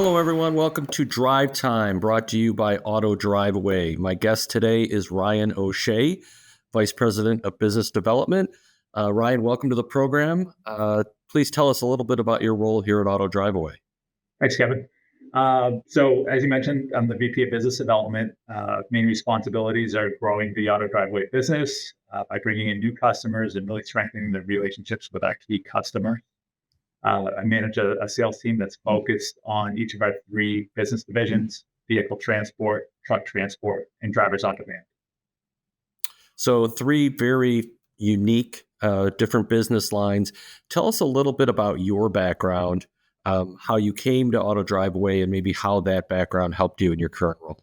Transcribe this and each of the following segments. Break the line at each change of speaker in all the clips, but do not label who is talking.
Hello, everyone. Welcome to Drive Time, brought to you by Auto Drive Away. My guest today is Ryan O'Shea, Vice President of Business Development. Ryan, welcome to the program. Please tell us a little bit about your role here at Auto Drive Away.
Thanks, Kevin. So as you mentioned, I'm the VP of Business Development. Main responsibilities are growing the Auto Driveway business by bringing in new customers and really strengthening the relationships with our key customers. I manage a sales team that's focused on each of our three business divisions: vehicle transport, truck transport, and drivers on demand.
So three very unique, different business lines. Tell us a little bit about your background, how you came to Auto Drive Away, and maybe how that background helped you in your current role.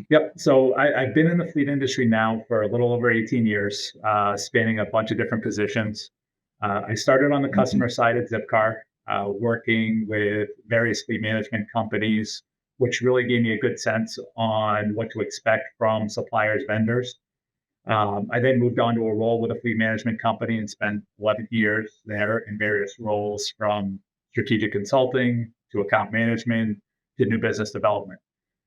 Yep. So I've been in the fleet industry now for a little over 18 years, spanning a bunch of different positions. I started on the customer side at Zipcar, working with various fleet management companies, which really gave me a good sense on what to expect from suppliers, vendors. I then moved on to a role with a fleet management company and spent 11 years there in various roles, from strategic consulting to account management to new business development.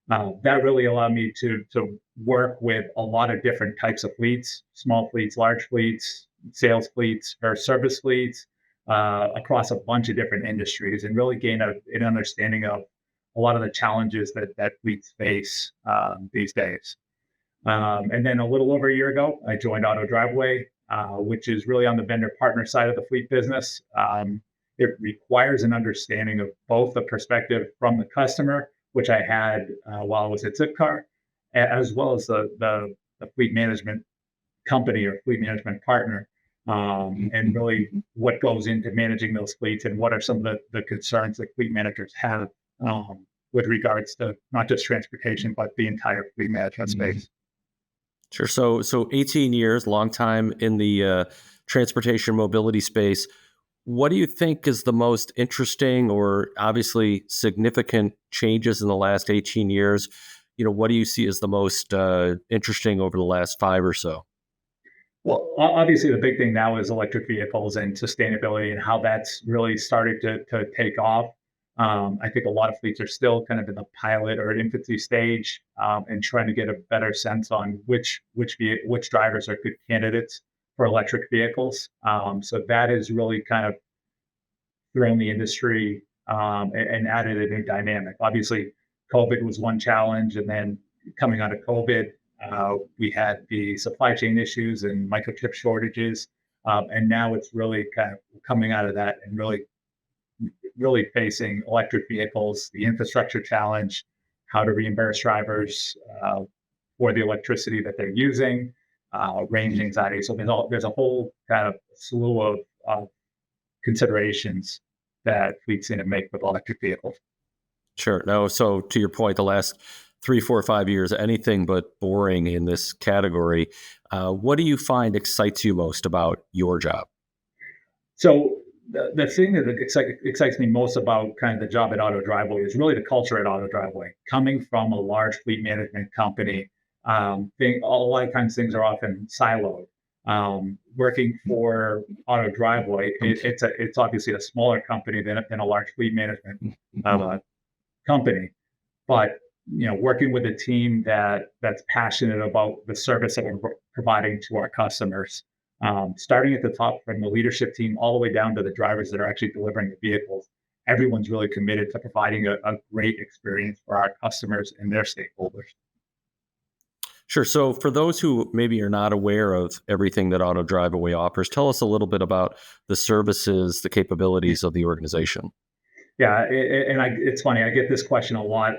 That really allowed me to work with a lot of different types of fleets: small fleets, large fleets, sales fleets, or service fleets, across a bunch of different industries, and really gain an understanding of a lot of the challenges that fleets face these days. And then a little over a year ago, I joined Auto Driveway, which is really on the vendor partner side of the fleet business. It requires an understanding of both the perspective from the customer, which I had while I was at Zipcar, as well as the fleet management company or fleet management partner, and really what goes into managing those fleets and what are some of the concerns that fleet managers have with regards to not just transportation, but the entire fleet management space.
Sure. So 18 years, long time in the transportation mobility space. What do you think is the most interesting or obviously significant changes in the last 18 years? What do you see as the most interesting over the last 5 or so?
Well, obviously, the big thing now is electric vehicles and sustainability and how that's really started to take off. I think a lot of fleets are still kind of in the pilot or infancy stage, and trying to get a better sense on which drivers are good candidates for electric vehicles. So that has really kind of thrown the industry, and added a new dynamic. Obviously, COVID was one challenge, and then coming out of COVID, we had the supply chain issues and microchip shortages, and now it's really kind of coming out of that and really facing electric vehicles, the infrastructure challenge, how to reimburse drivers for the electricity that they're using, range anxiety. So there's a whole kind of slew of considerations that fleets need to make with electric vehicles.
Sure. No, so to your point, the last 3, 4, 5 years, anything but boring in this category. What do you find excites you most about your job?
So the thing that excites me most about kind of the job at Auto Driveway is really the culture at Auto Driveway. Coming from a large fleet management company, a lot of times things are often siloed. Working for Auto Driveway, it's obviously a smaller company than a large fleet management company, but working with a team that's passionate about the service that we're providing to our customers, starting at the top from the leadership team all the way down to the drivers that are actually delivering the vehicles. Everyone's really committed to providing a great experience for our customers and their stakeholders.
Sure. So for those who maybe are not aware of everything that Auto Drive Away offers, tell us a little bit about the services, the capabilities of the organization.
Yeah, it's funny. I get this question a lot,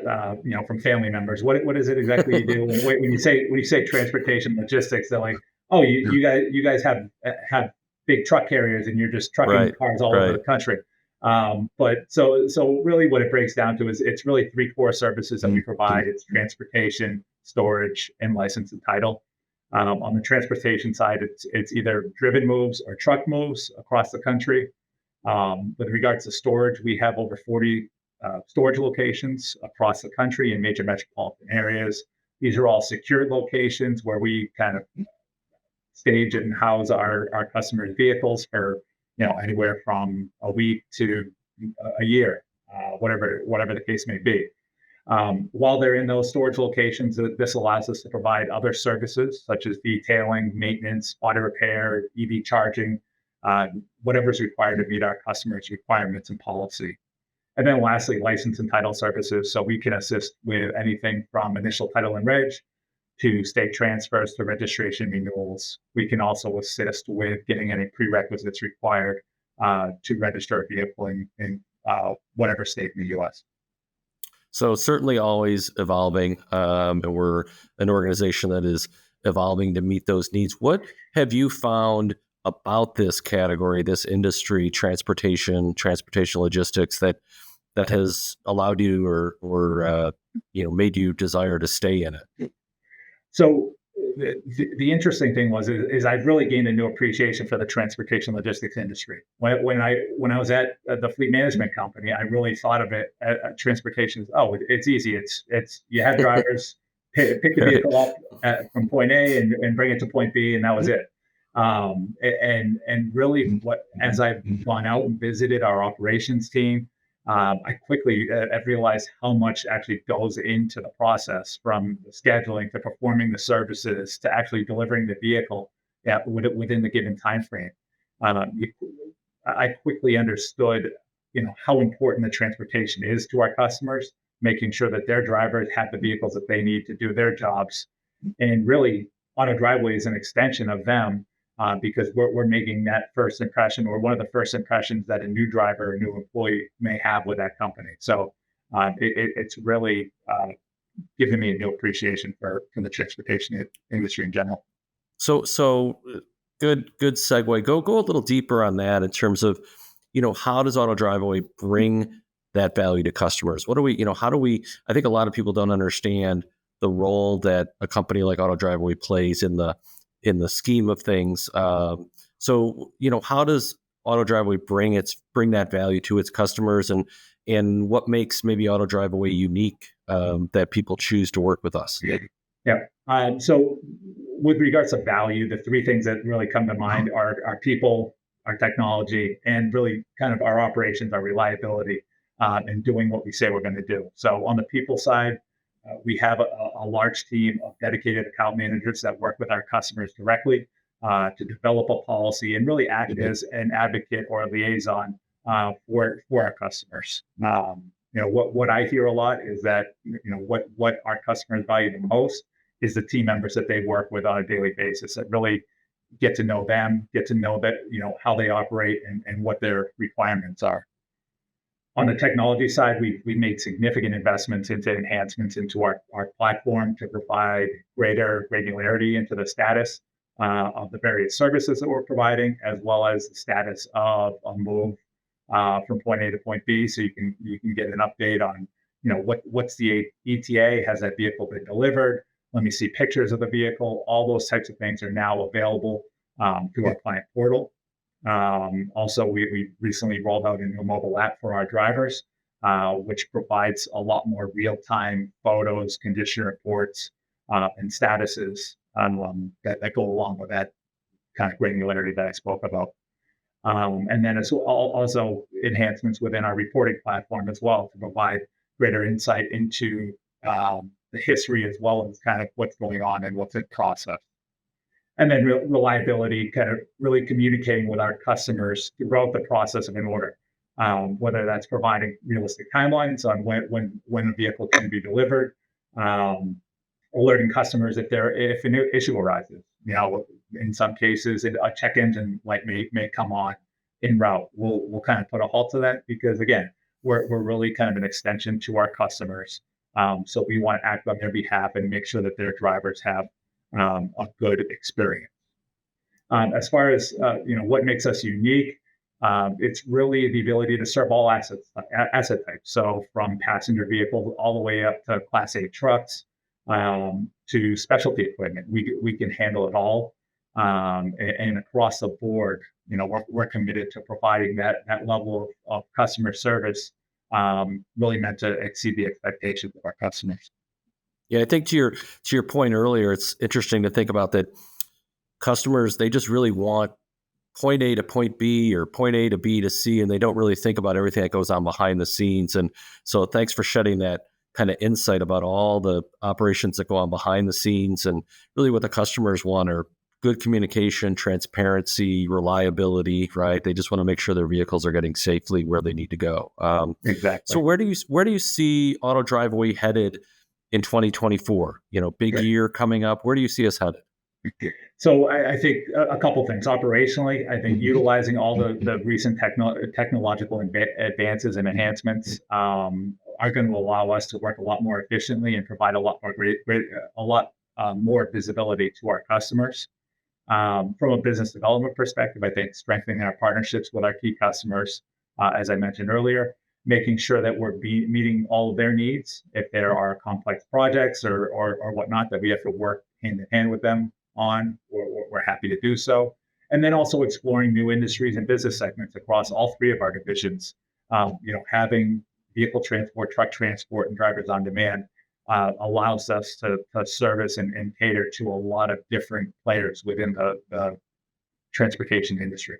from family members. What is it exactly you do? When you say transportation logistics, they're like, "Oh, you guys have big truck carriers and you're just trucking
Right.
cars all over the country." But so really, what it breaks down to is it's really three core services that we provide. It's transportation, storage, and license and title. On the transportation side, it's either driven moves or truck moves across the country. With regards to storage, we have over 40 storage locations across the country in major metropolitan areas. These are all secured locations where we kind of stage and house our customers' vehicles for anywhere from a week to a year. whatever the case may be. While they're in those storage locations, this allows us to provide other services such as detailing, maintenance, auto repair, EV charging, whatever is required to meet our customers' requirements and policy. And then lastly, license and title services. So we can assist with anything from initial title and reg to state transfers to registration renewals. We can also assist with getting any prerequisites required to register a vehicle in whatever state in the U.S.
So certainly always evolving, and we're an organization that is evolving to meet those needs. What have you found about this category, this industry, transportation logistics, that has allowed you or made you desire to stay in it?
So the interesting thing is I've really gained a new appreciation for the transportation logistics industry. When I was at the fleet management company, I really thought of it at transportation as, oh, it's easy. It's you have drivers pick the
Right.
vehicle up from point A and bring it to point B, and that was it. And really, what as I've gone out and visited our operations team, I quickly have realized how much actually goes into the process, from the scheduling to performing the services to actually delivering the vehicle within the given time frame. You, I quickly understood, how important the transportation is to our customers, making sure that their drivers have the vehicles that they need to do their jobs, and really, Auto Driveway is an extension of them, because we're making that first impression, or one of the first impressions that a new driver, a new employee may have with that company. So it's really given me a new appreciation for the transportation industry in general.
So good segue. Go a little deeper on that in terms of, how does Auto Driveway bring that value to customers? What do we, how do we? I think a lot of people don't understand the role that a company like Auto Driveway plays in the scheme of things. So how does Auto Driveway bring that value to its customers, and what makes maybe Auto Driveway unique, that people choose to work with us?
Yeah. So with regards to value, the three things that really come to mind are our people, our technology, and really kind of our operations, our reliability, and doing what we say we're going to do. So on the people side, we have a large team of dedicated account managers that work with our customers directly to develop a policy and really act as an advocate or a liaison for our customers. What I hear a lot is that what our customers value the most is the team members that they work with on a daily basis, that really get to know them, get to know that how they operate, and what their requirements are. On the technology side, we made significant investments into enhancements into our platform to provide greater regularity into the status of the various services that we're providing, as well as the status of a move from point A to point B. So you can get an update on what's the ETA, has that vehicle been delivered? Let me see pictures of the vehicle. All those types of things are now available through our client portal. Also, we recently rolled out a new mobile app for our drivers, which provides a lot more real-time photos, condition reports, and statuses that go along with that kind of granularity that I spoke about. And then it's also enhancements within our reporting platform as well, to provide greater insight into the history, as well as kind of what's going on and what's in process. And then reliability, kind of really communicating with our customers throughout the process of an order, whether that's providing realistic timelines on when a vehicle can be delivered, alerting customers if a new issue arises. In some cases, a check engine light may come on en route. We'll kind of put a halt to that, because again, we're really kind of an extension to our customers. So we want to act on their behalf and make sure that their drivers have a good experience. As far as what makes us unique, it's really the ability to serve all asset types. So from passenger vehicles all the way up to Class 8 trucks, to specialty equipment, we can handle it all. And across the board, we're committed to providing that level of customer service, really meant to exceed the expectations of our customers.
Yeah, I think to your point earlier, it's interesting to think about that. Customers, they just really want point A to point B or point A to B to C, and they don't really think about everything that goes on behind the scenes. And so thanks for shedding that kind of insight about all the operations that go on behind the scenes, and really what the customers want are good communication, transparency, reliability, right? They just want to make sure their vehicles are getting safely where they need to go. So
Exactly.
where do you see Auto Driveway headed in 2024? Big
Right.
year coming up. Where do you see us headed?
So I think a couple things. Operationally, I think utilizing all the recent technological advances and enhancements are going to allow us to work a lot more efficiently and provide a lot more a lot more visibility to our customers. From a business development perspective, I think strengthening our partnerships with our key customers, as I mentioned earlier, making sure that we're meeting all of their needs. If there are complex projects or whatnot that we have to work hand in hand with them on, we're happy to do so. And then also exploring new industries and business segments across all three of our divisions. Having vehicle transport, truck transport, and drivers on demand allows us to service and cater to a lot of different players within the transportation industry.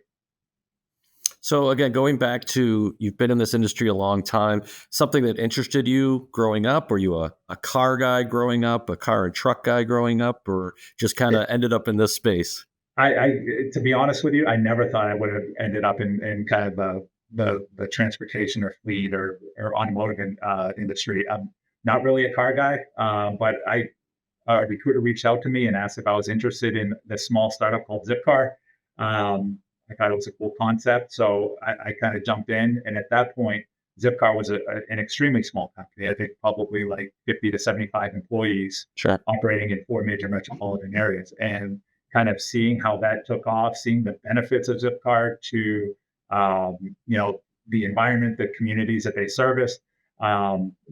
So again, going back to you've been in this industry a long time, something that interested you growing up? Were you a car guy growing up, a car and truck guy growing up, or just kind of ended up in this space?
I to be honest with you, I never thought I would have ended up in kind of the transportation or fleet or automotive industry. I'm not really a car guy, but a recruiter reached out to me and asked if I was interested in this small startup called Zipcar. I thought it was a cool concept, so I kind of jumped in. And at that point, Zipcar was an extremely small company. I think probably like 50 to 75 employees
Sure.
operating in four major metropolitan areas. And kind of seeing how that took off, seeing the benefits of Zipcar to um, you know the environment, the communities that they service,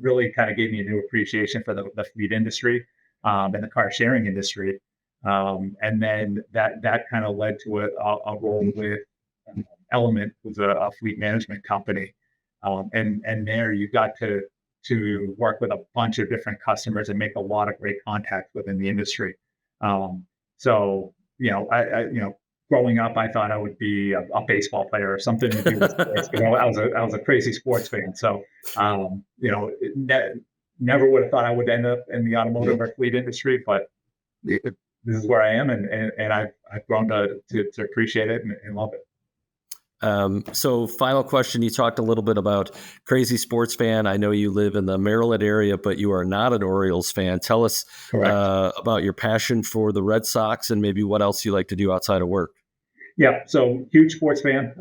really kind of gave me a new appreciation for the fleet industry and the car sharing industry. And then that kind of led to a role with Element, who's a fleet management company. And there you got to work with a bunch of different customers and make a lot of great contacts within the industry. So growing up, I thought I would be a baseball player or something to do with sports. I was a crazy sports fan. So never would have thought I would end up in the automotive or fleet industry, but this is where I am, and I've grown to appreciate it and love it.
So final question, you talked a little bit about crazy sports fan. I know you live in the Maryland area, but you are not an Orioles fan. Tell us
Correct.
about your passion for the Red Sox and maybe what else you like to do outside of work.
Yeah, so huge sports fan.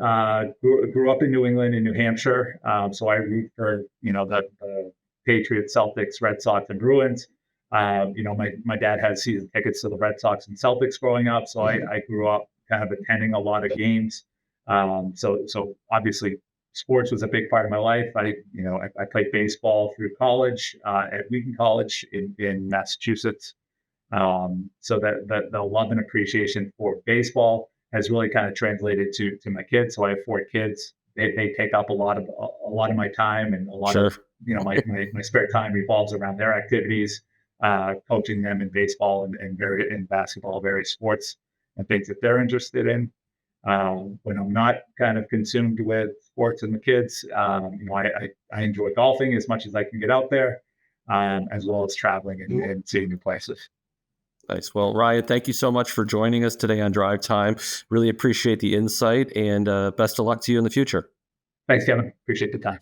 Grew up in New England and New Hampshire, so I root for the Patriots, Celtics, Red Sox, and Bruins. My dad had season tickets to the Red Sox and Celtics growing up, so I grew up kind of attending a lot of games. So obviously sports was a big part of my life. I played baseball through college at Wheaton College in Massachusetts. So that the love and appreciation for baseball has really kind of translated to my kids. So I have four kids. They take up a lot of my time, and a lot of
Sure.
my spare time revolves around their activities, coaching them in baseball and in basketball, various sports and things that they're interested in. When I'm not kind of consumed with sports and the kids, I enjoy golfing as much as I can get out there, as well as traveling and seeing new places.
Nice. Well, Ryan, thank you so much for joining us today on Drive Time. Really appreciate the insight, and best of luck to you in the future.
Thanks, Kevin. Appreciate the time.